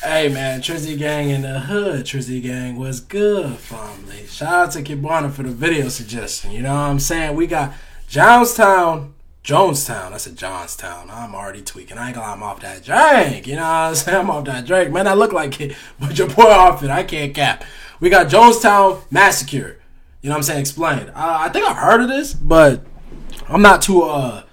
Hey man, Trizzy Gang in the hood. Trizzy Gang was good, family. Shout out to Kibwana for the video suggestion. You know what I'm saying? We got Jonestown. I said Johnstown. I'm already tweaking. I ain't gonna lie, I'm off that drink. You know what I'm saying? I'm off that drink. Man, I look like it with your poor outfit. I can't cap. We got Jonestown Massacre. You know what I'm saying? Explain. I think I've heard of this, but I'm not too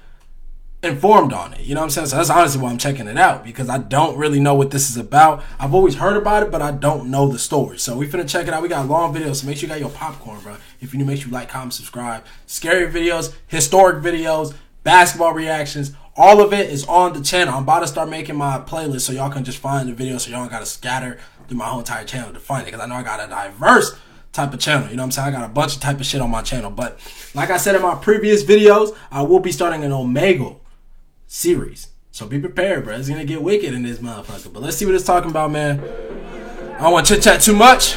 informed on it. You know what I'm saying? So that's honestly why I'm checking it out, because I don't really know what this is about. I've always heard about it, but I don't know the story. So we finna check it out. We got long videos, so make sure you got your popcorn, bro. If you're new, make sure you like, comment, subscribe. Scary videos, historic videos, basketball reactions, all of it is on the channel. I'm about to start making my playlist so y'all can just find the video, so y'all don't gotta scatter through my whole entire channel to find it, because I know I got a diverse type of channel. You know what I'm saying? I got a bunch of type of shit on my channel. But like I said in my previous videos, I will be starting an Omegle series. So be prepared, bro. It's gonna get wicked in this motherfucker. But let's see what it's talking about, man. I don't want to chit chat too much.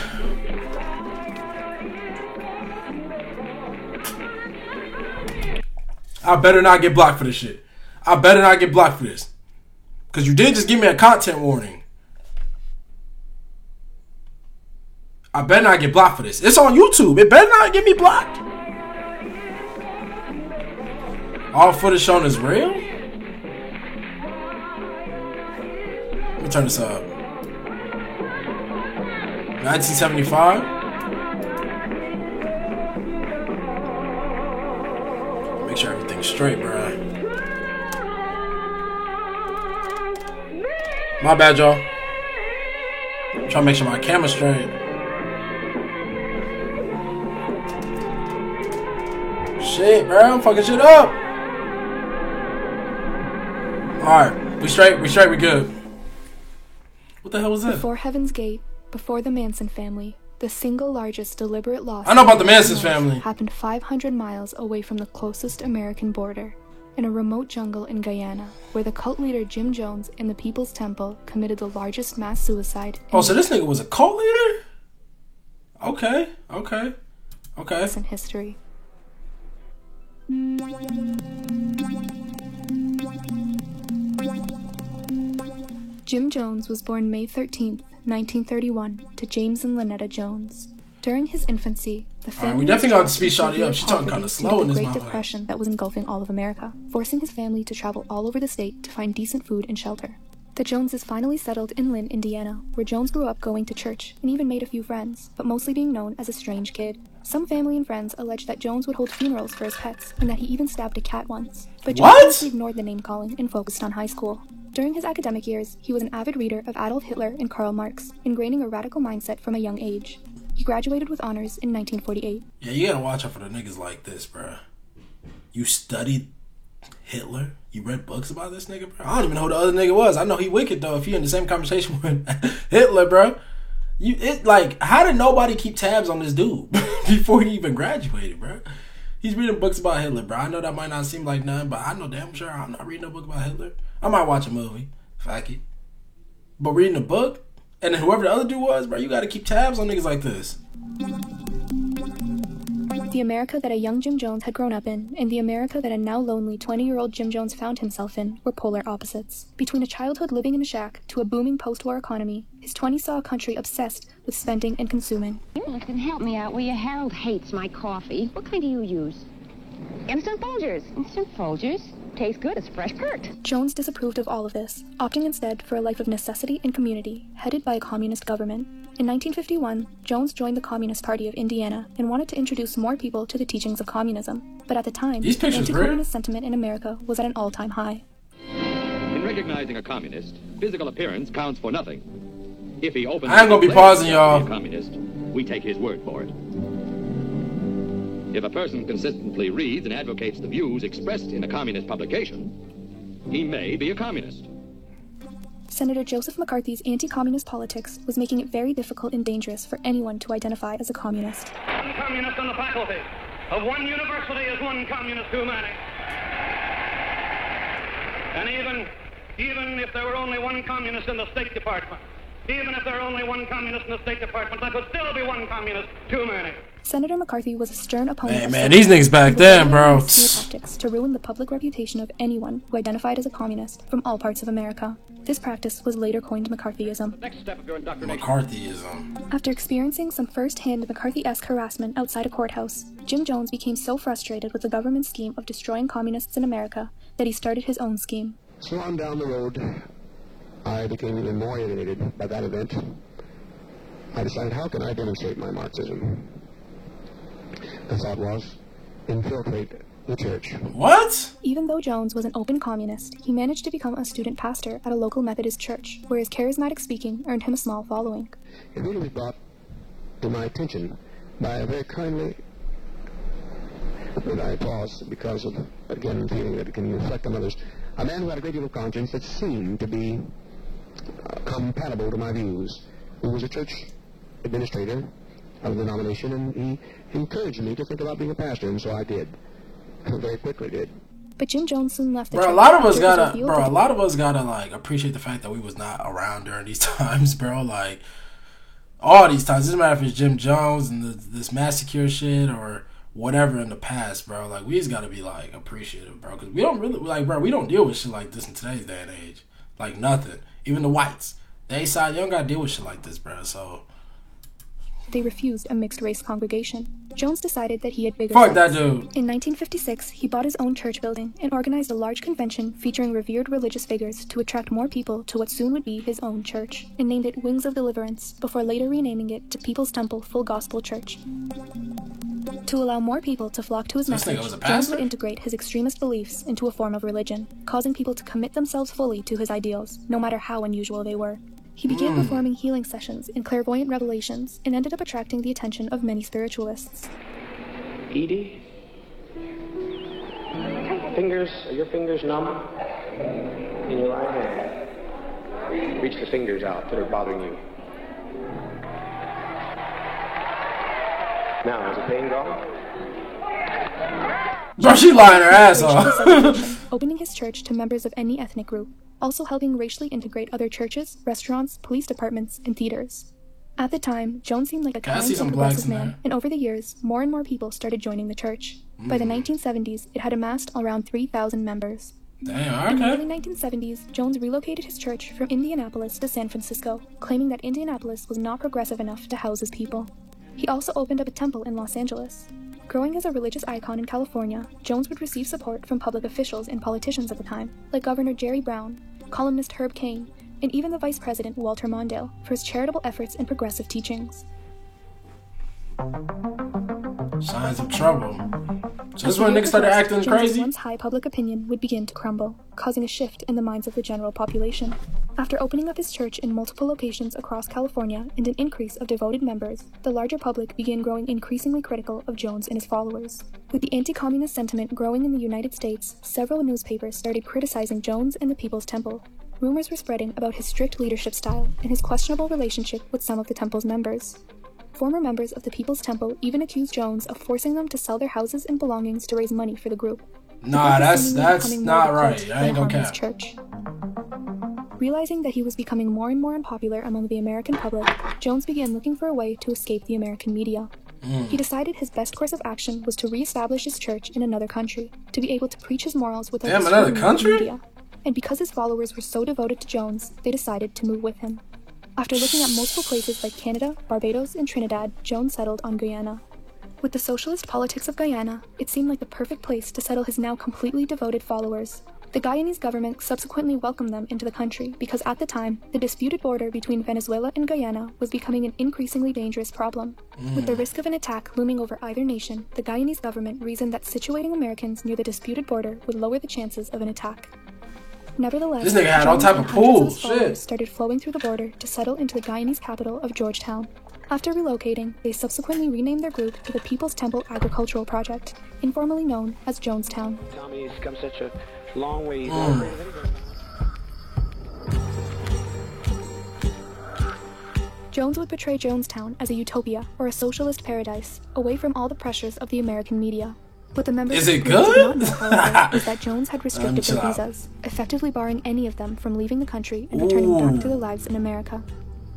I better not get blocked for this shit. I better not get blocked for this. Because you did just give me a content warning. I better not get blocked for this. It's on YouTube. It better not get me blocked. All footage shown is real? Let me turn this up. 1975. Make sure everything's straight, bro. My bad, y'all. Trying to make sure my camera's straight. Shit, bro. I'm fucking shit up. Alright. We straight, we good. What the hell was that? Before Heaven's Gate, before the Manson family, the single largest deliberate loss I know about the Manson family. Happened 500 miles away from the closest American border, in a remote jungle in Guyana, where the cult leader Jim Jones in the People's Temple committed the largest mass suicide. Oh, so this nigga was a cult leader? Okay. In history. Jim Jones was born May 13th, 1931, to James and Lynetta Jones. During his infancy, the family we definitely got to speed shawty up. She's talking kind of slow in this Great Depression that was engulfing all of America, forcing his family to travel all over the state to find decent food and shelter. The Joneses finally settled in Lynn, Indiana, where Jones grew up going to church and even made a few friends, but mostly being known as a strange kid. Some family and friends allege that Jones would hold funerals for his pets, and that he even stabbed a cat once. But Jones ignored the name-calling and focused on high school. During his academic years, he was an avid reader of Adolf Hitler and Karl Marx, ingraining a radical mindset from a young age. He graduated with honors in 1948. Yeah, you gotta watch out for the niggas like this, bruh. You studied Hitler? You read books about this nigga, bro? I don't even know who the other nigga was. I know he wicked, though, if he in the same conversation with Hitler, bro. How did nobody keep tabs on this dude before he even graduated, bro? He's reading books about Hitler, bro. I know that might not seem like nothing, but I know damn sure I'm not reading a book about Hitler. I might watch a movie, fuck it. But reading a book, and then whoever the other dude was, bro, you gotta keep tabs on niggas like this. The America that a young Jim Jones had grown up in, and the America that a now lonely 20-year-old Jim Jones found himself in, were polar opposites. Between a childhood living in a shack to a booming post-war economy, his 20s saw a country obsessed with spending and consuming. You can help me out, will you? Harold hates my coffee. What kind do you use? Instant Folgers. Instant Folgers? Tastes good, it's fresh perked. Jones disapproved of all of this, opting instead for a life of necessity and community, headed by a communist government. In 1951, Jones joined the Communist Party of Indiana and wanted to introduce more people to the teachings of communism. But at the time, anti-communist sentiment in America was at an all-time high. In recognizing a communist, physical appearance counts for nothing. If he opens I ain't gonna be pausing, y'all. A communist, we take his word for it. If a person consistently reads and advocates the views expressed in a communist publication, he may be a communist. Senator Joseph McCarthy's anti-communist politics was making it very difficult and dangerous for anyone to identify as a communist. One communist on the faculty of one university is one communist too many. And even if there were only one communist in the State Department, even if there were only one communist in the State Department, that would still be one communist too many. Senator McCarthy was a stern opponent of man, these niggas back then, bro. Tactics to ruin the public reputation of anyone who identified as a communist from all parts of America. This practice was later coined McCarthyism. Next step of your indoctrination. McCarthyism. After experiencing some first-hand McCarthy-esque harassment outside a courthouse, Jim Jones became so frustrated with the government's scheme of destroying communists in America that he started his own scheme. So on down the road, I became even more alienated by that event. I decided, how can I demonstrate my Marxism? The thought was, infiltrate the church. What? Even though Jones was an open communist, he managed to become a student pastor at a local Methodist church, where his charismatic speaking earned him a small following. It really was brought to my attention by a very kindly, and I pause because of, again, feeling that it can reflect on others, a man who had a great deal of conscience that seemed to be compatible to my views, who was a church administrator of the denomination, and he encouraged me to think about being a pastor, and so I did. Very quickly did. But Jim Jones soon left the Bro, church. a lot of us gotta like appreciate the fact that we was not around during these times, bro. Like all these times. It doesn't matter if it's Jim Jones and this massacre shit or whatever in the past, bro. Like we just gotta be like appreciative, bro, because we don't really like, bro. We don't deal with shit like this in today's day and age. Like nothing. Even the whites, they side, you don't gotta deal with shit like this, bro. So they refused a mixed-race congregation. Jones decided that he had bigger fuck that sights. dude. In 1956, he bought his own church building and organized a large convention featuring revered religious figures to attract more people to what soon would be his own church, and named it Wings of Deliverance, before later renaming it to People's Temple Full Gospel Church. To allow more people to flock to his message, Jones would integrate his extremist beliefs into a form of religion, causing people to commit themselves fully to his ideals, no matter how unusual they were. He began performing healing sessions and clairvoyant revelations, and ended up attracting the attention of many spiritualists. Edie? Are your fingers numb? In your right hand. Reach the fingers out that are bothering you. Now, is the pain gone? Bro, she lying her ass off. Opening his church to members of any ethnic group, also helping racially integrate other churches, restaurants, police departments, and theaters. At the time, Jones seemed like a kind and progressive man, and over the years, more and more people started joining the church. By the 1970s, it had amassed around 3,000 members. Damn, okay. In the early 1970s, Jones relocated his church from Indianapolis to San Francisco, claiming that Indianapolis was not progressive enough to house his people. He also opened up a temple in Los Angeles. Growing as a religious icon in California, Jones would receive support from public officials and politicians at the time, like Governor Jerry Brown, columnist Herb Caen, and even the Vice President Walter Mondale, for his charitable efforts and progressive teachings. Signs of trouble. So this is when niggas started acting crazy? Once high public opinion would begin to crumble, causing a shift in the minds of the general population. After opening up his church in multiple locations across California and an increase of devoted members, the larger public began growing increasingly critical of Jones and his followers. With the anti-communist sentiment growing in the United States, several newspapers started criticizing Jones and the People's Temple. Rumors were spreading about his strict leadership style and his questionable relationship with some of the temple's members. Former members of the People's Temple even accused Jones of forcing them to sell their houses and belongings to raise money for the group. Nah, that's not right. I ain't gonna cap. Church. Realizing that he was becoming more and more unpopular among the American public, Jones began looking for a way to escape the American media. He decided his best course of action was to reestablish his church in another country, to be able to preach his morals without another country? Media. And because his followers were so devoted to Jones, they decided to move with him. After looking at multiple places like Canada, Barbados, and Trinidad, Jones settled on Guyana. With the socialist politics of Guyana, it seemed like the perfect place to settle his now completely devoted followers. The Guyanese government subsequently welcomed them into the country because at the time, the disputed border between Venezuela and Guyana was becoming an increasingly dangerous problem. With the risk of an attack looming over either nation, the Guyanese government reasoned that situating Americans near the disputed border would lower the chances of an attack. Nevertheless, this nigga had all type of pools. Shit. Started flowing through the border to settle into the Guyanese capital of Georgetown. After relocating, they subsequently renamed their group to the People's Temple Agricultural Project, informally known as Jonestown. Tommy, he's come such a long way. Jones would portray Jonestown as a utopia or a socialist paradise, away from all the pressures of the American media. What the members is it did good? not know, however, is that Jones had restricted their visas, effectively barring any of them from leaving the country and returning back to their lives in America.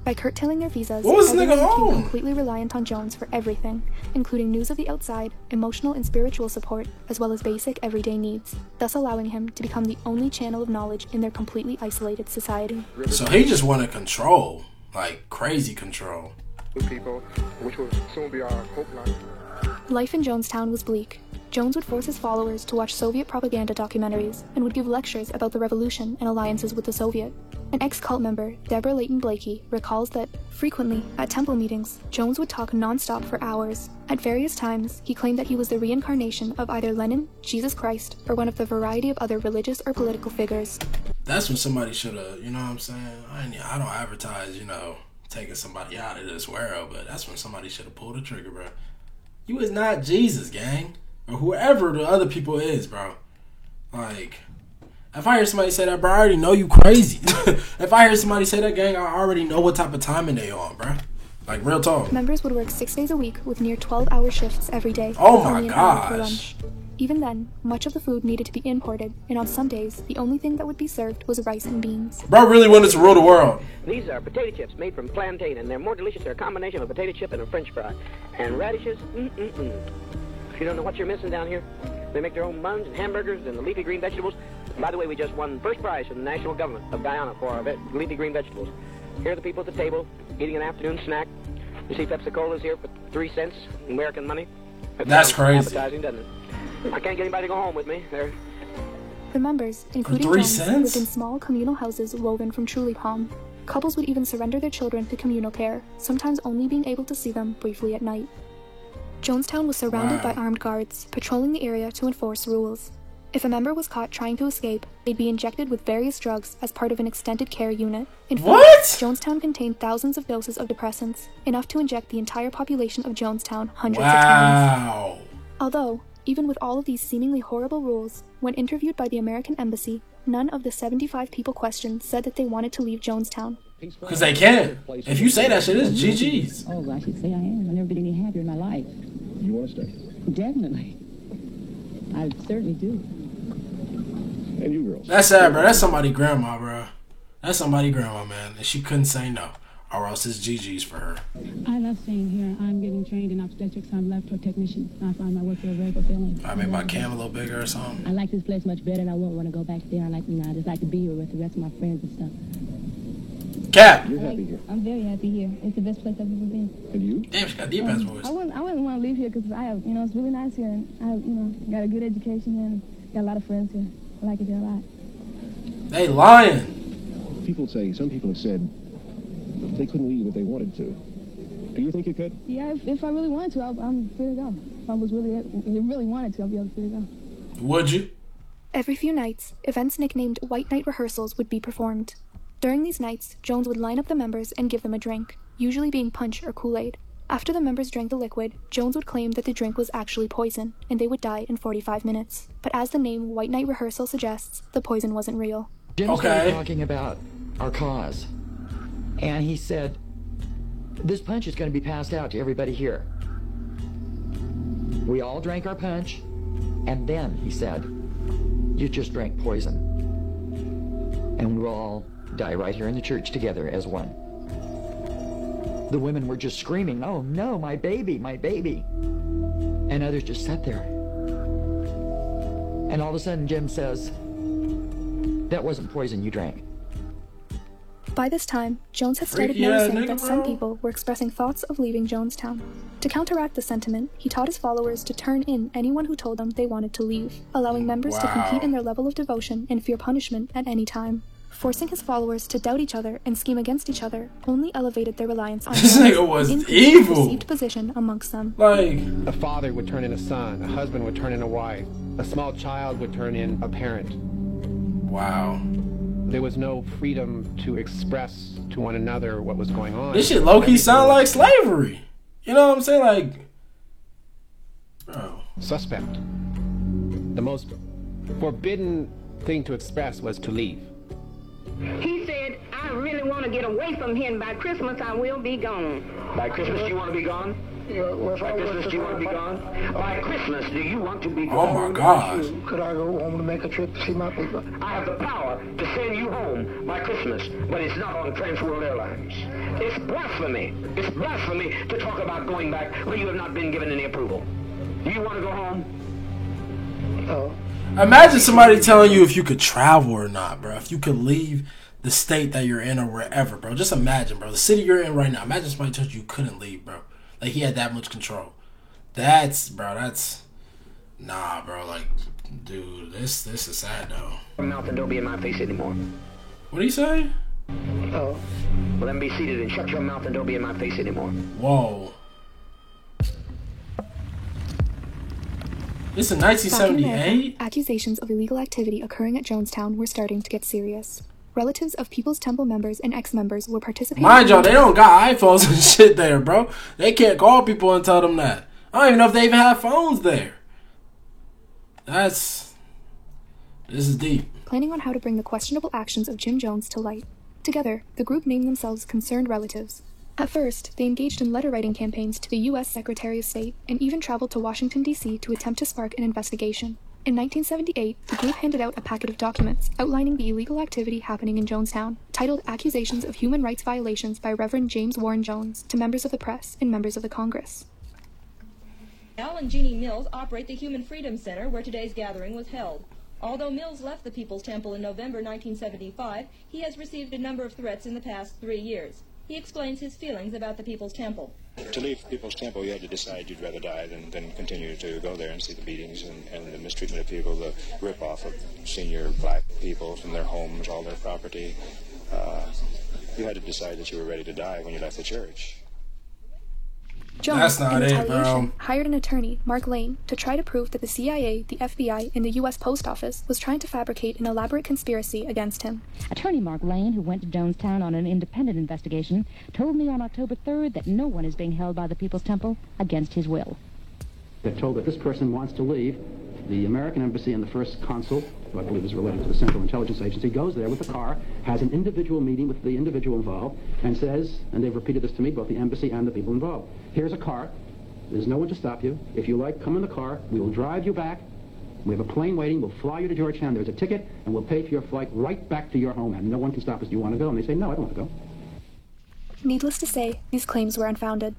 By curtailing their visas, what was everyone nigga became on? completely reliant on Jones for everything, including news of the outside, emotional and spiritual support, as well as basic everyday needs, thus allowing him to become the only channel of knowledge in their completely isolated society. So he just wanted control, like crazy control. People, which will soon be our hope line. Life in Jonestown was bleak. Jones would force his followers to watch Soviet propaganda documentaries and would give lectures about the revolution and alliances with the Soviet. An ex-cult member, Deborah Layton Blakey, recalls that, frequently, at temple meetings, Jones would talk non-stop for hours. At various times, he claimed that he was the reincarnation of either Lenin, Jesus Christ, or one of the variety of other religious or political figures. That's when somebody should have, you know what I'm saying? I don't advertise, taking somebody out of this world, but that's when somebody should have pulled the trigger, bro. You is not Jesus, gang. Or whoever the other people is, bro. Like, if I hear somebody say that, bro, I already know you crazy. If I hear somebody say that, gang, I already know what type of timing they on, bro. Like, real talk. Members would work 6 days a week with near 12-hour shifts every day. Oh my only an hour for gosh. lunch. Even then, much of the food needed to be imported, and on some days, the only thing that would be served was rice and beans. Bro really wanted to rule the world. These are potato chips made from plantain, and they're more delicious. They're a combination of a potato chip and a French fry. And radishes, If you don't know what you're missing down here, they make their own buns and hamburgers and the leafy green vegetables. By the way, we just won first prize from the national government of Guyana for our leafy green vegetables. Here are the people at the table eating an afternoon snack. You see Pepsi-Cola's here for 3 cents, American money. That's crazy. Appetizing, doesn't it? I can't get anybody to go home with me. The members, including 3 Jones, cents? lived in small communal houses woven from truly palm. Couples would even surrender their children to communal care, sometimes only being able to see them briefly at night. Jonestown was surrounded by armed guards, patrolling the area to enforce rules. If a member was caught trying to escape, they'd be injected with various drugs as part of an extended care unit. In fact, What? Jonestown contained thousands of doses of depressants, enough to inject the entire population of Jonestown hundreds of times. Wow. Although, even with all of these seemingly horrible rules, when interviewed by the American Embassy, none of the 75 people questioned said that they wanted to leave Jonestown. Because they can. If you say that shit, it's GG's. Oh, I should say I am. I've never been any happier in my life. You want to stay? Definitely. I certainly do. And you girls? That's sad, bro. That's somebody's grandma, bro. That's somebody's grandma, man. And she couldn't say no. Or else it's GG's for her. I love staying here. I'm getting trained in obstetrics. I'm a laboratory technician. I find my work very fulfilling. I made my cam a little bigger or something. I like this place much better, and I won't want to go back there. I just like to be here with the rest of my friends and stuff. Cap. You're happy here. I'm very happy here. It's the best place I've ever been. And you? Damn, she got deep ass voice. I wouldn't want to leave here because I have, it's really nice here, and I, got a good education here, and got a lot of friends here. I like it here a lot. They lying. Some people have said they couldn't leave if they wanted to. Do you think you could? Yeah, if I really wanted to, I'm free to go. If I really wanted to, I'd be able to free to go. Would you? Every few nights, events nicknamed White Night rehearsals would be performed. During these nights, Jones would line up the members and give them a drink, usually being punch or Kool-Aid. After the members drank the liquid, Jones would claim that the drink was actually poison, and they would die in 45 minutes. But as the name White Night Rehearsal suggests, the poison wasn't real. Jim started talking about our cause, and he said, this punch is going to be passed out to everybody here. We all drank our punch, and then, he said, you just drank poison. And we will all die right here in the church together as one. The women were just screaming, oh no, my baby, my baby. And others just sat there. And all of a sudden Jim says, that wasn't poison you drank. By this time, Jones had started noticing that some people were expressing thoughts of leaving Jonestown. To counteract the sentiment, he taught his followers to turn in anyone who told them they wanted to leave, allowing members to compete in their level of devotion and fear punishment at any time. Forcing his followers to doubt each other and scheme against each other only elevated their reliance on this nigga was evil. Perceived position amongst them. Like a father would turn in a son, a husband would turn in a wife, a small child would turn in a parent. Wow. There was no freedom to express to one another what was going on. This shit low-key sound like slavery. You know what I'm saying? Like, bro. Suspect. The most forbidden thing to express was to leave. He said, I really want to get away from here, and by Christmas I will be gone. By Christmas, do you want to be gone? By Christmas, do you want to be gone? By Christmas, do you want to be gone? Oh my gosh. Could I go home to make a trip to see my people? I have the power to send you home by Christmas, but it's not on Trans World Airlines. It's It's blasphemy. It's blasphemy to talk about going back when you have not been given any approval. Do you want to go home? Oh. Imagine somebody telling you if you could travel or not, bro. If you could leave the state that you're in or wherever, bro. Just imagine, bro. The city you're in right now. Imagine somebody told you couldn't leave, bro. Like, he had that much control. That's nah, bro. Like, dude, this is sad, though. Your mouth and don't be in my face anymore. What do you say? Oh. Well, then be seated and shut your mouth and don't be in my face anymore. Whoa. This is 1978? Accusations of illegal activity occurring at Jonestown were starting to get serious. Relatives of People's Temple members and ex-members were participating. Mind y'all, they don't got iPhones and shit there, bro. They can't call people and tell them that. I don't even know if they even have phones there. This is deep. Planning on how to bring the questionable actions of Jim Jones to light. Together, the group named themselves Concerned Relatives. At first, they engaged in letter-writing campaigns to the U.S. Secretary of State and even traveled to Washington, D.C. to attempt to spark an investigation. In 1978, the group handed out a packet of documents outlining the illegal activity happening in Jonestown, titled Accusations of Human Rights Violations by Reverend James Warren Jones, to members of the press and members of the Congress. Al and Jeannie Mills operate the Human Freedom Center where today's gathering was held. Although Mills left the People's Temple in November 1975, he has received a number of threats in the past 3 years. He explains his feelings about the People's Temple. To leave People's Temple, you had to decide you'd rather die than continue to go there and see the beatings and the mistreatment of people, the rip-off of senior black people from their homes, all their property. You had to decide that you were ready to die when you left the church. Jones, in retaliation, hired an attorney, Mark Lane, to try to prove that the CIA, the FBI, and the U.S. Post Office was trying to fabricate an elaborate conspiracy against him. Attorney Mark Lane, who went to Jonestown on an independent investigation, told me on October 3rd that no one is being held by the People's Temple against his will. They're told that this person wants to leave. The American embassy and the first consul, who I believe is related to the Central Intelligence Agency, goes there with a car, has an individual meeting with the individual involved, and says, and they've repeated this to me, both the embassy and the people involved, here's a car, there's no one to stop you. If you like, come in the car, we will drive you back, we have a plane waiting, we'll fly you to Georgetown, there's a ticket, and we'll pay for your flight right back to your home, and no one can stop us. Do you want to go? And they say, no, I don't want to go. Needless to say, these claims were unfounded.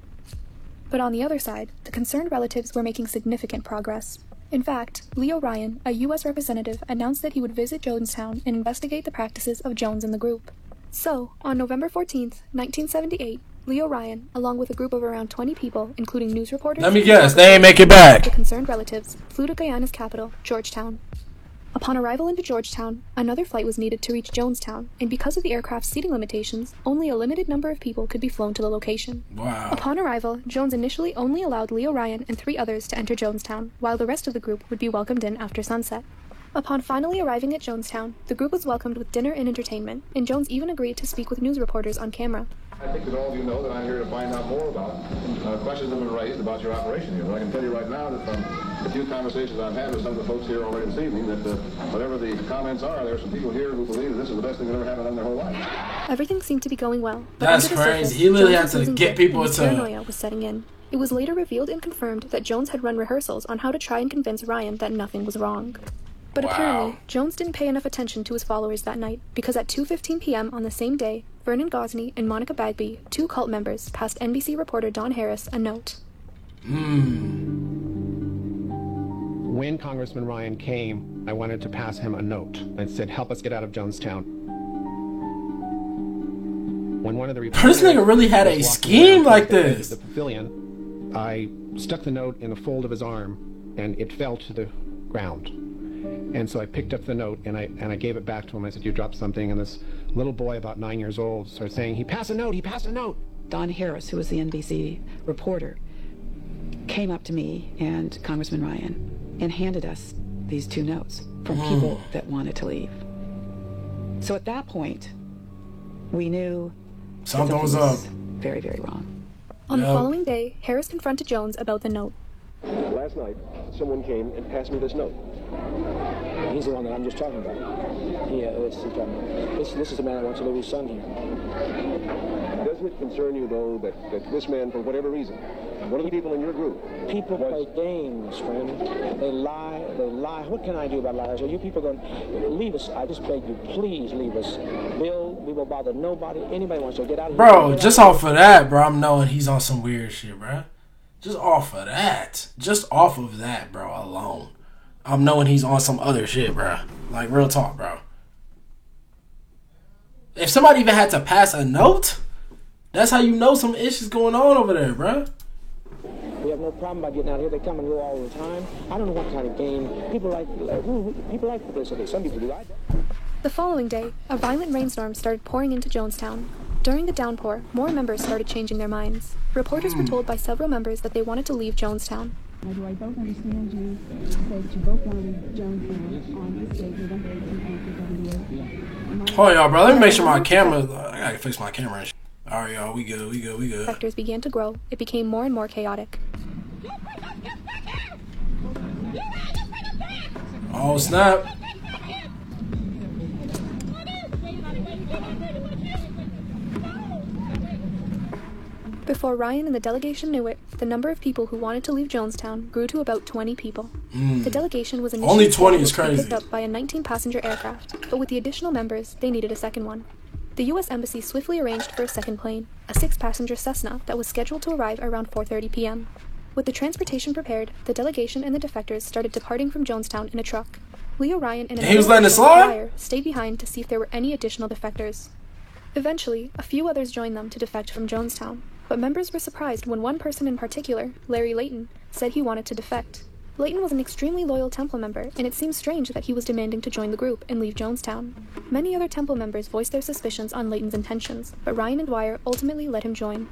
But on the other side, the Concerned Relatives were making significant progress. In fact, Leo Ryan, a U.S. representative, announced that he would visit Jonestown and investigate the practices of Jones and the group. So, on November 14th, 1978, Leo Ryan, along with a group of around 20 people, including news reporters... Let me guess, they ain't make it back. ...the Concerned Relatives, flew to Guyana's capital, Georgetown. Upon arrival into Georgetown, another flight was needed to reach Jonestown, and because of the aircraft's seating limitations, only a limited number of people could be flown to the location. Wow. Upon arrival, Jones initially only allowed Leo Ryan and 3 others to enter Jonestown, while the rest of the group would be welcomed in after sunset. Upon finally arriving at Jonestown, the group was welcomed with dinner and entertainment, and Jones even agreed to speak with news reporters on camera. I think that all of you know that I'm here to find out more about questions that have been raised about your operation here. But I can tell you right now that from the few conversations I've had with some of the folks here already this evening, that whatever the comments are, there are some people here who believe that this is the best thing that ever happened in their whole life. Everything seemed to be going well. But that's under the crazy. surface, He literally had Jones to was get people and to... paranoia was setting in. It was later revealed and confirmed that Jones had run rehearsals on how to try and convince Ryan that nothing was wrong. But apparently, Jones didn't pay enough attention to his followers that night, because at 2:15 p.m. on the same day, Vernon Gosney and Monica Bagby, 2 cult members, passed NBC reporter Don Harris a note. When Congressman Ryan came, I wanted to pass him a note that said, help us get out of Jonestown. When one of the reporters... This nigga really had a scheme like this. ...the pavilion, I stuck the note in the fold of his arm, and it fell to the ground. And so I picked up the note and I gave it back to him. I said, you dropped something. And this little boy, about 9 years old, started saying, he passed a note, he passed a note. Don Harris, who was the NBC reporter, came up to me and Congressman Ryan and handed us these 2 notes from people that wanted to leave. So at that point, we knew something was up. Very, very wrong. On the following day, Harris confronted Jones about the note. Last night, someone came and passed me this note. He's the one that I'm just talking about. Yeah, this is the man that wants to leave his son here. Doesn't it concern you, though, that this man, for whatever reason, one of the people in your group... People play games, friend. They lie. What can I do about lies? Are you people going to leave us? I just beg you, please leave us. Bill, We will bother nobody. Anybody wants to get out of here. Bro, just off of that, bro, I'm knowing he's on some weird shit, bro. Just off of that. Just off of that, bro, alone. I'm knowing he's on some other shit, bro. Like, real talk, bro. If somebody even had to pass a note, that's how you know some issues going on over there, bro. We have no problem by getting out here. They come and go all the time. I don't know what kind of game. People like publicity. Some people do. I don't. The following day, a violent rainstorm started pouring into Jonestown. During the downpour, more members started changing their minds. Reporters were told by several members that they wanted to leave Jonestown. Do I both understand you that you both wanted Jonestown on this date, November 18th, 1978? Hold on, y'all, bro. Let me make sure my camera... I gotta fix my camera and shit. All right, y'all. We good. Sectors began to grow. It became more and more chaotic. Oh, snap. Before Ryan and the delegation knew it, the number of people who wanted to leave Jonestown grew to about 20 people. The delegation was initially only 20 is crazy. Picked up by a 19-passenger aircraft, but with the additional members, they needed a second one. The U.S. Embassy swiftly arranged for a second plane, a 6-passenger Cessna that was scheduled to arrive around 4:30 p.m. With the transportation prepared, the delegation and the defectors started departing from Jonestown in a truck. Leo Ryan and another flyer stayed behind to see if there were any additional defectors. Eventually, a few others joined them to defect from Jonestown, but members were surprised when one person in particular, Larry Layton, said he wanted to defect. Layton was an extremely loyal Temple member, and it seemed strange that he was demanding to join the group and leave Jonestown. Many other Temple members voiced their suspicions on Layton's intentions, but Ryan and Dwyer ultimately let him join.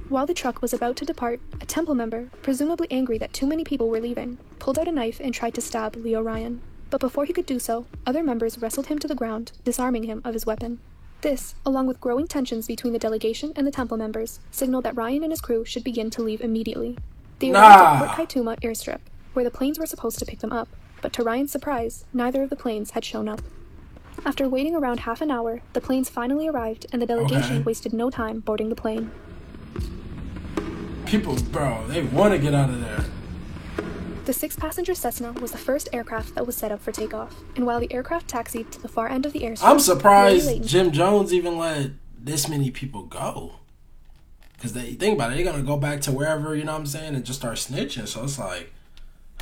While the truck was about to depart, a Temple member, presumably angry that too many people were leaving, pulled out a knife and tried to stab Leo Ryan. But before he could do so, other members wrestled him to the ground, disarming him of his weapon. This, along with growing tensions between the delegation and the Temple members, signaled that Ryan and his crew should begin to leave immediately. They arrived at Port Kaituma airstrip, where the planes were supposed to pick them up, but to Ryan's surprise, neither of the planes had shown up. After waiting around half an hour, the planes finally arrived, and the delegation wasted no time boarding the plane. People, bro, they want to get out of there. The 6-passenger Cessna was the first aircraft that was set up for takeoff, and while the aircraft taxied to the far end of the airstrip... I'm surprised Jim Jones even let this many people go. Because they think about it, they're going to go back to wherever, you know what I'm saying, and just start snitching. So it's like,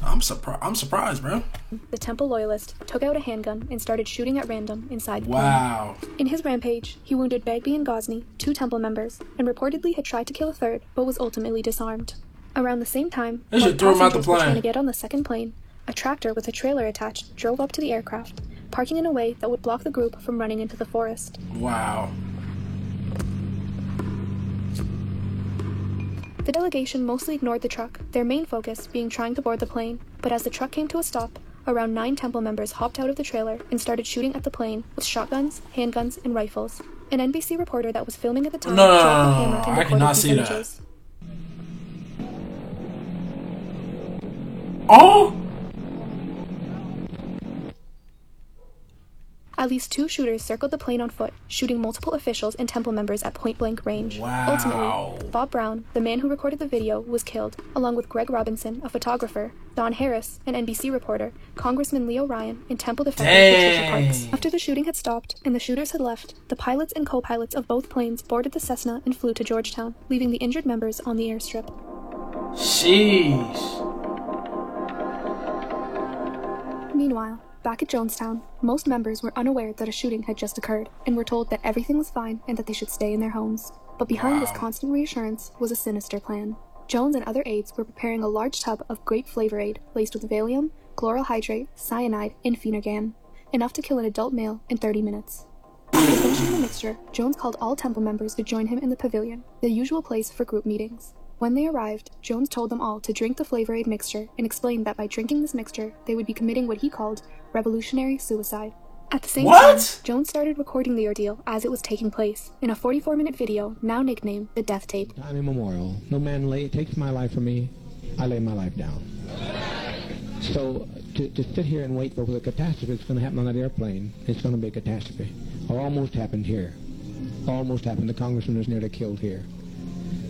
I'm surprised, bro. The Temple loyalist took out a handgun and started shooting at random inside the plane. In his rampage, he wounded Bagby and Gosney, 2 Temple members, and reportedly had tried to kill a third, but was ultimately disarmed. Around the same time, while passengers were trying to get on the second plane, a tractor with a trailer attached drove up to the aircraft, parking in a way that would block the group from running into the forest. Wow. The delegation mostly ignored the truck, their main focus being trying to board the plane, but as the truck came to a stop, around 9 Temple members hopped out of the trailer and started shooting at the plane with shotguns, handguns, and rifles. An NBC reporter that was filming at the time dropped the camera and recorded these images. Oh! At least 2 shooters circled the plane on foot, shooting multiple officials and Temple members at point-blank range. Wow. Ultimately, Bob Brown, the man who recorded the video, was killed, along with Greg Robinson, a photographer, Don Harris, an NBC reporter, Congressman Leo Ryan, and Temple defector Patricia Parks. After the shooting had stopped and the shooters had left, the pilots and co-pilots of both planes boarded the Cessna and flew to Georgetown, leaving the injured members on the airstrip. Sheesh. Meanwhile, back at Jonestown, most members were unaware that a shooting had just occurred, and were told that everything was fine and that they should stay in their homes. But behind this constant reassurance was a sinister plan. Jones and other aides were preparing a large tub of grape flavor aid laced with Valium, chloral hydrate, cyanide, and Phenergan, enough to kill an adult male in 30 minutes. After finishing the mixture, Jones called all Temple members to join him in the pavilion, the usual place for group meetings. When they arrived, Jones told them all to drink the Flavor Aid mixture and explained that by drinking this mixture, they would be committing what he called revolutionary suicide. At the same time, Jones started recording the ordeal as it was taking place in a 44-minute video now nicknamed the Death Tape. Time immemorial. No man takes my life from me. I lay my life down. So to sit here and wait for the catastrophe that's going to happen on that airplane, it's going to be a catastrophe. Or almost happened here. Almost happened. The congressman was nearly killed here.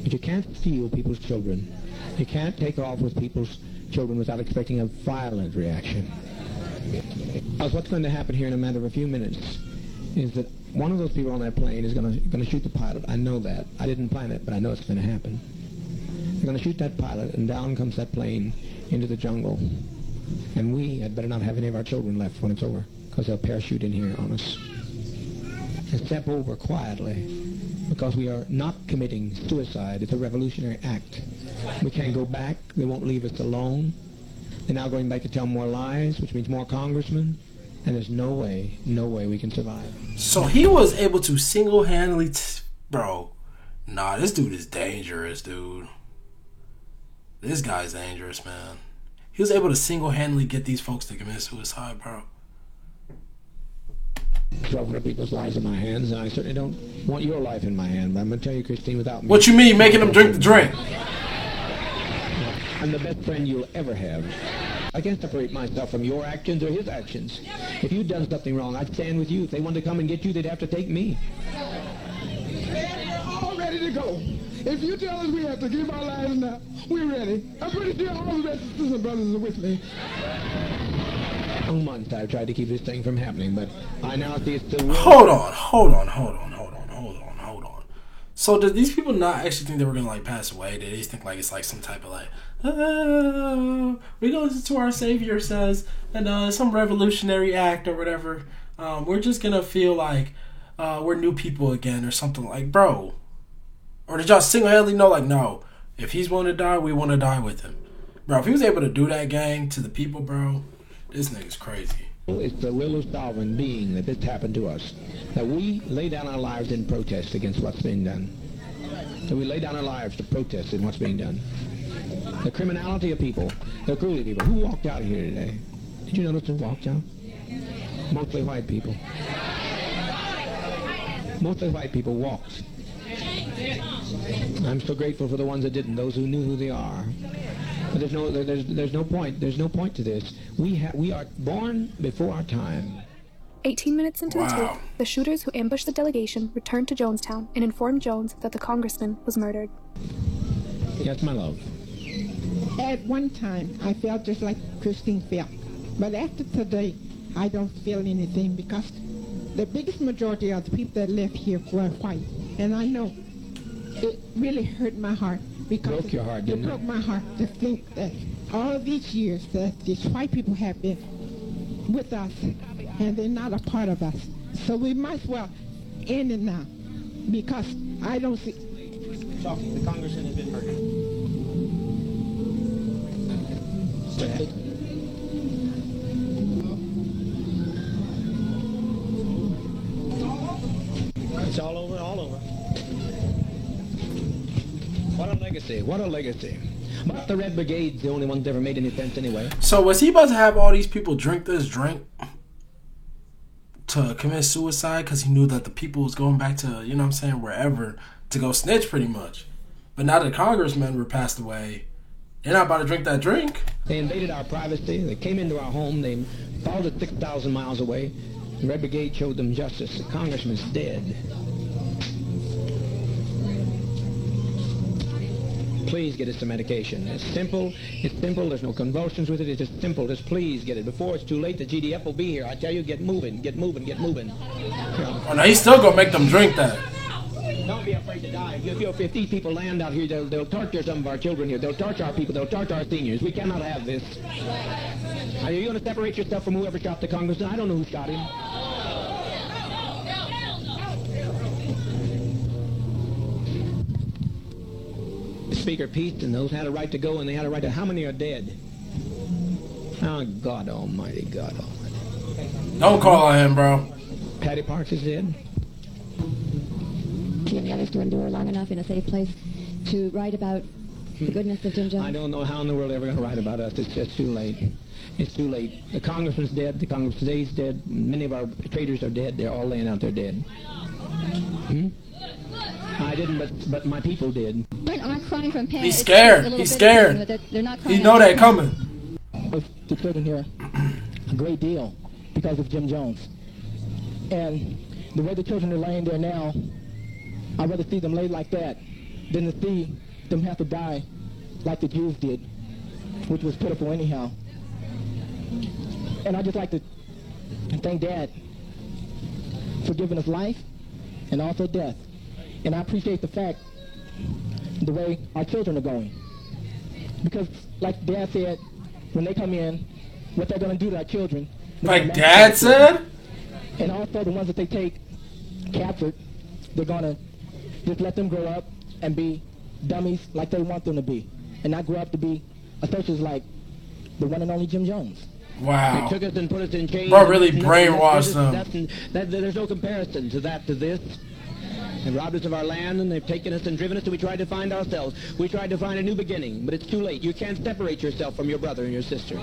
But you can't steal people's children. You can't take off with people's children without expecting a violent reaction. What's going to happen here in a matter of a few minutes is that one of those people on that plane is going to shoot the pilot. I know that. I didn't plan it, but I know it's going to happen. They're going to shoot that pilot, and down comes that plane into the jungle. And we had better not have any of our children left when it's over, because they'll parachute in here on us. And step over quietly, because we are not committing suicide. It's a revolutionary act. We can't go back. They won't leave us alone. They're now going back to tell more lies, which means more congressmen. And there's no way we can survive. So he was able to single-handedly... Bro, nah, this dude is dangerous, dude. This guy's dangerous, man. He was able to single-handedly get these folks to commit suicide, bro. 12 people's lives in my hands, and I certainly don't want your life in my hand. But I'm going to tell you, Christine, without me... What you mean, making them drink the drink? I'm the best friend you'll ever have. I can't separate myself from your actions or his actions. If you'd done something wrong, I'd stand with you. If they wanted to come and get you, they'd have to take me. We're all ready to go. If you tell us we have to give our lives now, we're ready. I'm pretty sure all the rest of the sisters and brothers are with me. For months I've tried to keep this thing from happening, but I now see it's the... Hold on. So did these people not actually think they were going to, like, pass away? Did they just think, like, it's, like, some type of, like, we're going to listen to our Savior says, and some revolutionary act or whatever. We're just going to feel like we're new people again or something like, bro. Or did y'all single-handedly know, like, no, if he's willing to die, we want to die with him. Bro, if he was able to do that, gang, to the people, bro, this nigga's crazy. It's the will of sovereign being that this happened to us. That we lay down our lives in protest against what's being done. That we lay down our lives to protest against what's being done. The criminality of people, the cruelty of people. Who walked out here today? Did you notice who walked out? Mostly white people. Mostly white people walked. I'm so grateful for the ones that didn't, those who knew who they are. But there's no point to this. We are born before our time. 18 minutes into the tape, the shooters who ambushed the delegation returned to Jonestown and informed Jones that the congressman was murdered. Yes, my love. At one time, I felt just like Christine felt. But after today, I don't feel anything because the biggest majority of the people that left here were white. And I know it really hurt my heart. Because broke your heart, didn't it? It broke my heart to think that all of these years that these white people have been with us and they're not a part of us. So we might as well end it now because I don't see... The congressman has been murdered. It's all over, all over. What a legacy, what a legacy. But the Red Brigade's the only ones that ever made any sense anyway. So was he about to have all these people drink this drink to commit suicide because he knew that the people was going back to, you know what I'm saying, wherever to go snitch pretty much? But now that congressmen were passed away, they're not about to drink that drink. They invaded our privacy. They came into our home. They followed it 6,000 miles away. The Red Brigade showed them justice. The congressman's dead. Please get us some medication. It's simple. It's simple. There's no convulsions with it. It's just simple. Just please get it. Before it's too late, the GDF will be here. I tell you, get moving. Get moving. Get moving. Oh, now he's still going to make them drink that. Don't be afraid to die. If these people land out here, they'll torture some of our children here. They'll torture our people. They'll torture our seniors. We cannot have this. Are you going to separate yourself from whoever shot the congressman? I don't know who shot him. Speaker Pete and those had a right to go, and they had a right to... How many are dead? Oh, God almighty, God almighty. Don't call on him, bro. Patty Parks is dead. Do any others to endure long enough in a safe place to write about the goodness of Jim Jones? I don't know how in the world they're ever going to write about us. It's just too late. It's too late. The congressman's dead. The congress today's dead. Many of our traitors are dead. They're all laying out there dead. I didn't, but my people did. They're not crying from pain. He's scared. He's scared. They're not crying. He know that coming. The children here a great deal because of Jim Jones. And the way the children are laying there now, I'd rather see them lay like that than to see them have to die like the Jews did, which was pitiful anyhow. And I'd just like to thank Dad for giving us life and also death. And I appreciate the fact, the way our children are going. Because, like Dad said, when they come in, what they're going to do to our children. Like Dad said? And also the ones that they take captured, they're going to just let them grow up and be dummies like they want them to be. And not grow up to be associates like the one and only Jim Jones. Wow. They took us and put us in chains. Bro really brainwashed them. There's no comparison to this. They robbed us of our land, and they've taken us and driven us, and we tried to find ourselves. We tried to find a new beginning, but it's too late. You can't separate yourself from your brother and your sister.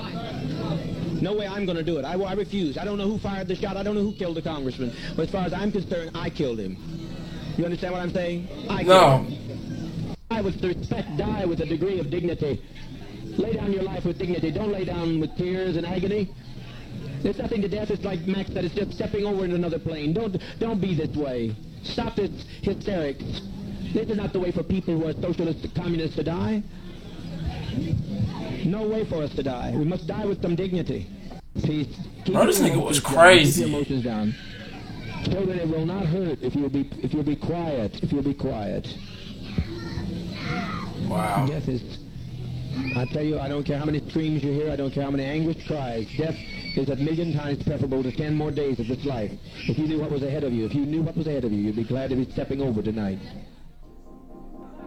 No way I'm going to do it. I refuse. I don't know who fired the shot. I don't know who killed the congressman. But as far as I'm concerned, I killed him. You understand what I'm saying? I killed him. Die with respect. Die with a degree of dignity. Lay down your life with dignity. Don't lay down with tears and agony. There's nothing to death. It's like Max said. It's just stepping over into another plane. Don't be this way. Stop this hysterics. This is not the way for people who are socialists, communists to die. No way for us to die. We must die with some dignity. Peace. Bro, this nigga was crazy. Keep your emotions down. Children, it will not hurt if you'll be quiet. If you'll be quiet. Wow. Death is. I tell you, I don't care how many screams you hear. I don't care how many anguished cries. Death is a million times preferable to 10 more days of this life. If you knew what was ahead of you, you'd be glad to be stepping over tonight.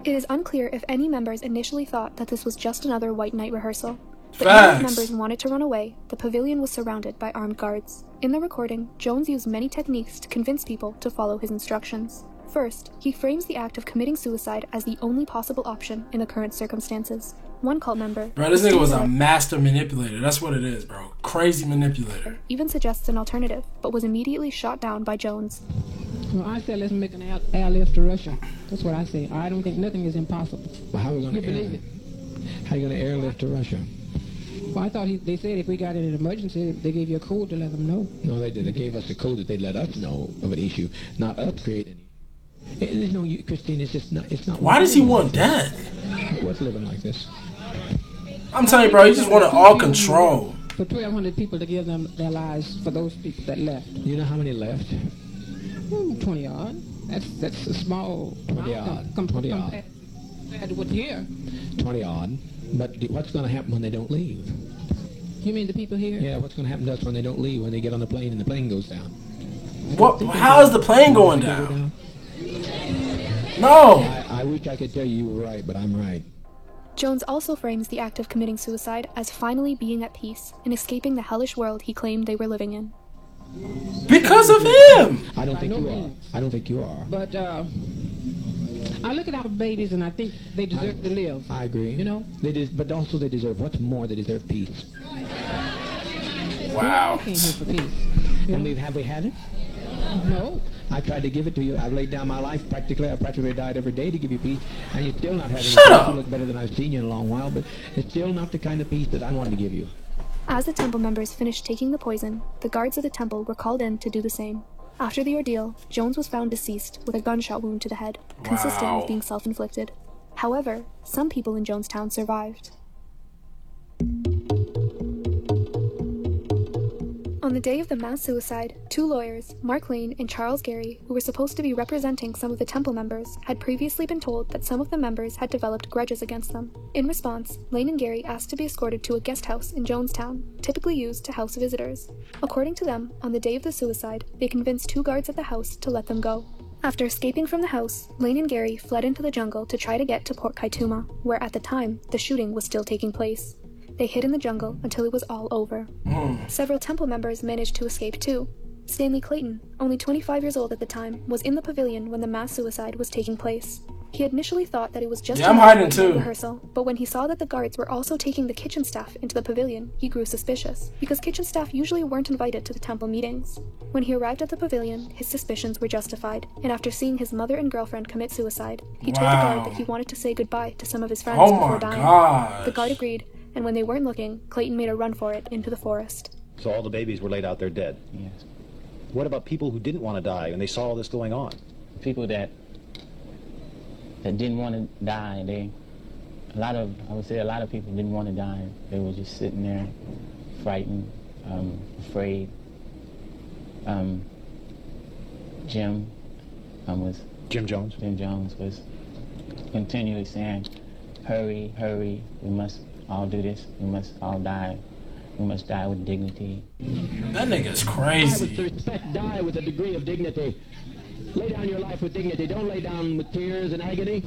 It is unclear if any members initially thought that this was just another White Night rehearsal. But Facts. even if members wanted to run away, the pavilion was surrounded by armed guards. In the recording, Jones used many techniques to convince people to follow his instructions. First, he frames the act of committing suicide as the only possible option in the current circumstances. One cult member... Bro, this nigga was a master manipulator. That's what it is, bro. Crazy manipulator. ...even suggests an alternative, but was immediately shot down by Jones. Well, I said let's make an airlift to Russia. That's what I say. I don't think nothing is impossible. Well, how are we going to believe it? How are you going to airlift to Russia? Well, I thought they said if we got in an emergency, they gave you a code to let them know. No, they did. They gave us a code that they let us know of an issue, not us create any. There's no, Christine, it's just not, it's not. Why does he want that? What's living like this? I'm telling you, bro, he just wanted all control. For 1,200 people to give them their lives for those people that left. You know how many left? 20 odd. That's a small 20 odd. 20 odd. Compared to what's here. 20 odd. But what's going to happen when they don't leave? You mean the people here? Yeah, what's going to happen to us when they don't leave, when they get on the plane and the plane goes down? What? How is the plane going down? No! I wish I could tell you were right, but I'm right. Jones also frames the act of committing suicide as finally being at peace and escaping the hellish world he claimed they were living in. Because of him! I don't think you are. I don't think you are. But, I look at our babies and I think they deserve to live. I agree. You know? But also they deserve, what's more, they deserve peace. Wow. I came here for peace. And have we had it? No. I tried to give it to you. I've laid down my life practically. I practically died every day to give you peace. And you're still not having Shut up! You look better than I've seen you in a long while, but it's still not the kind of peace that I wanted to give you. As the temple members finished taking the poison, the guards of the temple were called in to do the same. After the ordeal, Jones was found deceased with a gunshot wound to the head, consistent with being self-inflicted. However, some people in Jonestown survived. On the day of the mass suicide, two lawyers, Mark Lane and Charles Gary, who were supposed to be representing some of the temple members, had previously been told that some of the members had developed grudges against them. In response, Lane and Gary asked to be escorted to a guest house in Jonestown, typically used to house visitors. According to them, on the day of the suicide, they convinced two guards at the house to let them go. After escaping from the house, Lane and Gary fled into the jungle to try to get to Port Kaituma, where at the time, the shooting was still taking place. They hid in the jungle until it was all over. Several temple members managed to escape too. Stanley Clayton, only 25 years old at the time, was in the pavilion when the mass suicide was taking place. He had initially thought that it was just a rehearsal, but when he saw that the guards were also taking the kitchen staff into the pavilion, he grew suspicious, because kitchen staff usually weren't invited to the temple meetings. When he arrived at the pavilion, his suspicions were justified, and after seeing his mother and girlfriend commit suicide, he told the guard that he wanted to say goodbye to some of his friends before dying. The guard agreed, and when they weren't looking, Clayton made a run for it into the forest. So all the babies were laid out there dead? Yes. What about people who didn't want to die when they saw all this going on? People that didn't want to die, I would say a lot of people didn't want to die. They were just sitting there, frightened, afraid. Jim Jones. Jim Jones was continually saying, hurry, hurry, we must all do this, we must all die. We must die with dignity. That nigga's crazy. Die with respect, die with a degree of dignity. Lay down your life with dignity. Don't lay down with tears and agony.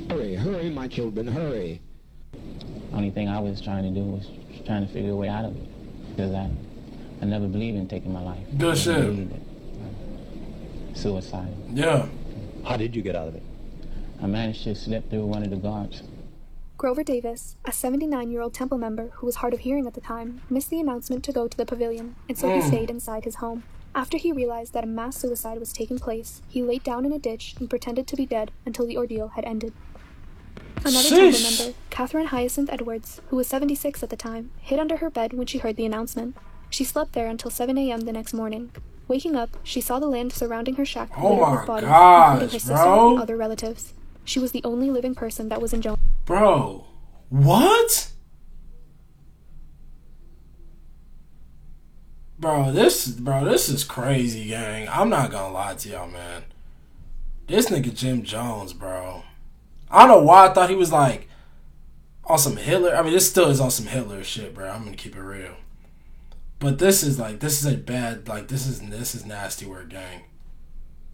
Hurry, hurry, my children, hurry. Only thing I was trying to do was trying to figure a way out of it. Because I never believed in taking my life. Good shit. Suicide. Yeah. How did you get out of it? I managed to slip through one of the guards. Grover Davis, a 79-year-old Temple member who was hard of hearing at the time, missed the announcement to go to the pavilion, and so he stayed inside his home. After he realized that a mass suicide was taking place, he laid down in a ditch and pretended to be dead until the ordeal had ended. Another Temple member, Catherine Hyacinth Edwards, who was 76 at the time, hid under her bed when she heard the announcement. She slept there until 7 a.m. the next morning. Waking up, she saw the land surrounding her shack littered with bodies, including her sister and other relatives. She was the only living person that was in Jones. Bro, what? Bro, this is crazy, gang. I'm not gonna lie to y'all, man. This nigga Jim Jones, bro. I don't know why I thought he was like on some Hitler. I mean, this still is on some Hitler shit, bro. I'm gonna keep it real. But this is a bad, like, this is nasty work, gang.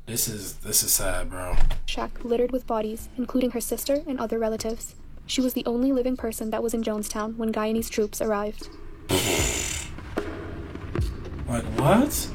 This is sad, bro. Shack littered with bodies, including her sister and other relatives. She was the only living person that was in Jonestown when Guyanese troops arrived. Like, what?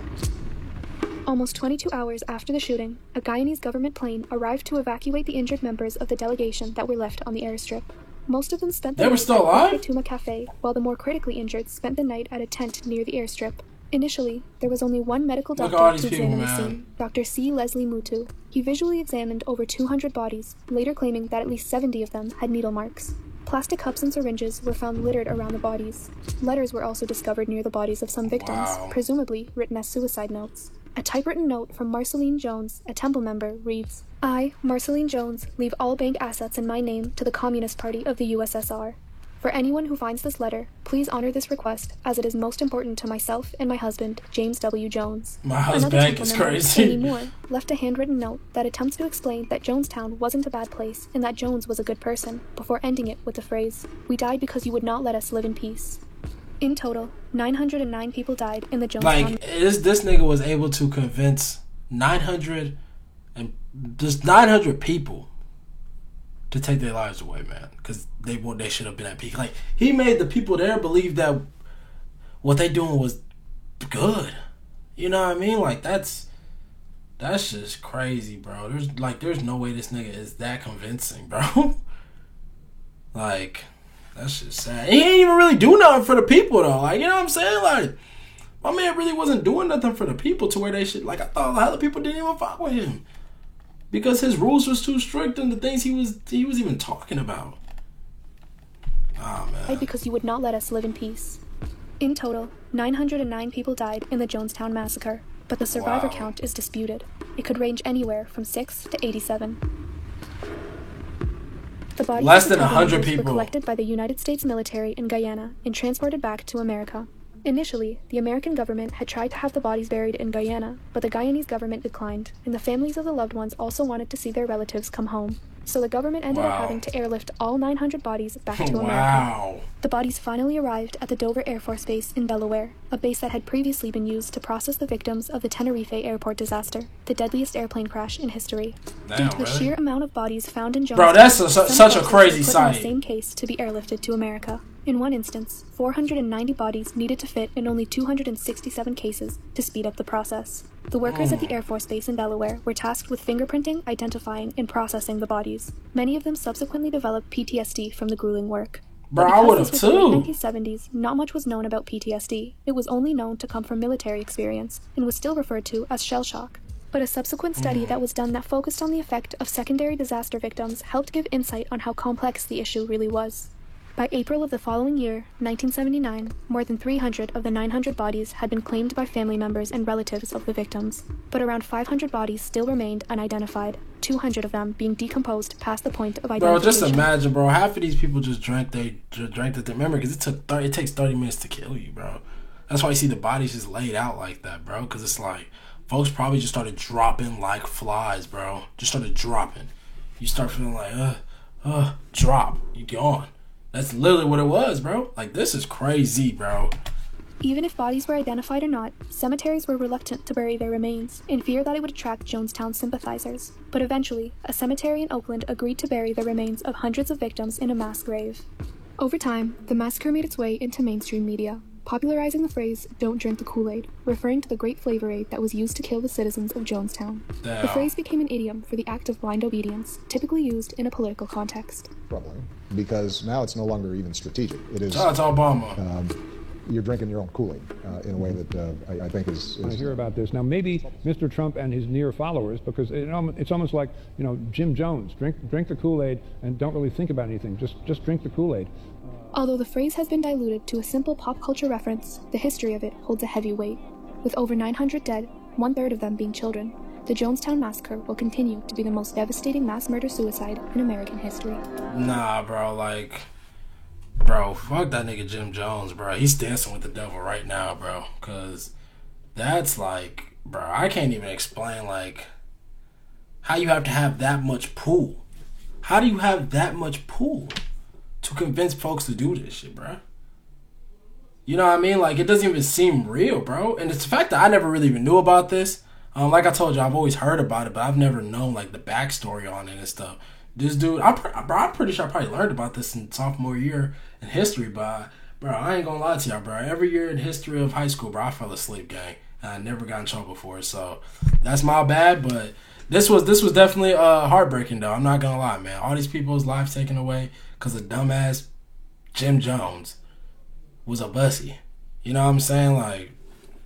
Almost 22 hours after the shooting, a Guyanese government plane arrived to evacuate the injured members of the delegation that were left on the airstrip. Most of them spent the night at the Tuma Cafe, while the more critically injured spent the night at a tent near the airstrip. Initially, there was only one medical doctor to examine the scene, Dr. C. Leslie Mutu. He visually examined over 200 bodies, later claiming that at least 70 of them had needle marks. Plastic cups and syringes were found littered around the bodies. Letters were also discovered near the bodies of some victims, presumably written as suicide notes. A typewritten note from Marceline Jones, a Temple member, reads, I, Marceline Jones, leave all bank assets in my name to the Communist Party of the USSR. For anyone who finds this letter, please honor this request, as it is most important to myself and my husband, James W. Jones. My husband is crazy. Amy Moore left a handwritten note that attempts to explain that Jonestown wasn't a bad place and that Jones was a good person, before ending it with the phrase, we died because you would not let us live in peace. In total, 909 people died in the Jonestown. Like, this nigga was able to convince 900 people to take their lives away, man, because they should have been at peace. Like, he made the people there believe that what they doing was good. You know what I mean? Like, that's just crazy, bro. There's no way this nigga is that convincing, bro. Like, that's just sad. He ain't even really do nothing for the people, though. Like, you know what I'm saying? Like, my man really wasn't doing nothing for the people to where they should. Like, I thought a lot of people didn't even fuck with him because his rules was too strict and the things he was even talking about. Oh, man. Because you would not let us live in peace. In total, 909 people died in the Jonestown massacre, but the survivor count is disputed. It could range anywhere from 6 to 87. The bodies Less of than the 100 people were collected by the United States military in Guyana and transported back to America. Initially, the American government had tried to have the bodies buried in Guyana, but the Guyanese government declined, and the families of the loved ones also wanted to see their relatives come home. So the government ended up having to airlift all 900 bodies back to America. The bodies finally arrived at the Dover Air Force Base in Delaware, a base that had previously been used to process the victims of the Tenerife airport disaster, the deadliest airplane crash in history. Due to the sheer amount of bodies found in Jonestown, bro, that's such a crazy put sight. in the same case to be airlifted to America. In one instance, 490 bodies needed to fit in only 267 cases to speed up the process. The workers at the Air Force Base in Delaware were tasked with fingerprinting, identifying, and processing the bodies. Many of them subsequently developed PTSD from the grueling work. Bro, I would have too. In the 1970s, not much was known about PTSD. It was only known to come from military experience, and was still referred to as shell shock. But a subsequent study that was done that focused on the effect of secondary disaster victims helped give insight on how complex the issue really was. By April of the following year, 1979, more than 300 of the 900 bodies had been claimed by family members and relatives of the victims, but around 500 bodies still remained unidentified, 200 of them being decomposed past the point of identification. Bro, just imagine, bro, half of these people just drank that they remember, because it takes 30 minutes to kill you, bro. That's why you see the bodies just laid out like that, bro, because it's like, folks probably just started dropping like flies, bro. Just started dropping. You start feeling like, drop. You gone. That's literally what it was, bro. Like, this is crazy, bro. Even if bodies were identified or not, cemeteries were reluctant to bury their remains, in fear that it would attract Jonestown sympathizers. But eventually, a cemetery in Oakland agreed to bury the remains of hundreds of victims in a mass grave. Over time, the massacre made its way into mainstream media, popularizing the phrase, "Don't drink the Kool-Aid," referring to the great flavor aid that was used to kill the citizens of Jonestown. Damn. The phrase became an idiom for the act of blind obedience, typically used in a political context. Troubling, because now it's no longer even strategic. It is. Shout out to Obama. You're drinking your own Kool-Aid in a way that I think is. I hear about this now. Maybe Mr. Trump and his near followers, because it's almost like Jim Jones, drink the Kool-Aid and don't really think about anything. Just drink the Kool-Aid. Although the phrase has been diluted to a simple pop culture reference, the history of it holds a heavy weight. With over 900 dead, 1/3 of them being children, the Jonestown Massacre will continue to be the most devastating mass murder-suicide in American history. Nah, bro, bro, fuck that nigga Jim Jones, bro. He's dancing with the devil right now, bro. Because that's bro, I can't even explain, how you have to have that much pull. How do you have that much pull to convince folks to do this shit, bro? You know what I mean? It doesn't even seem real, bro. And it's the fact that I never really even knew about this. Like I told you, I've always heard about it, but I've never known, the backstory on it and stuff. This dude, I'm pretty sure I probably learned about this in sophomore year in history, but, bro, I ain't gonna lie to y'all, bro. Every year in history of high school, bro, I fell asleep, gang. And I never got in trouble for it, so that's my bad, but this was definitely heartbreaking, though. I'm not gonna lie, man. All these people's lives taken away because of dumbass Jim Jones was a bussy. You know what I'm saying?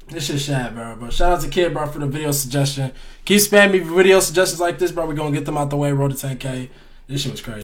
This shit sad, bro. But shout out to Kid, bro, for the video suggestion. Keep spamming me video suggestions like this, bro. We're gonna get them out the way. Road to 10K. This shit was crazy.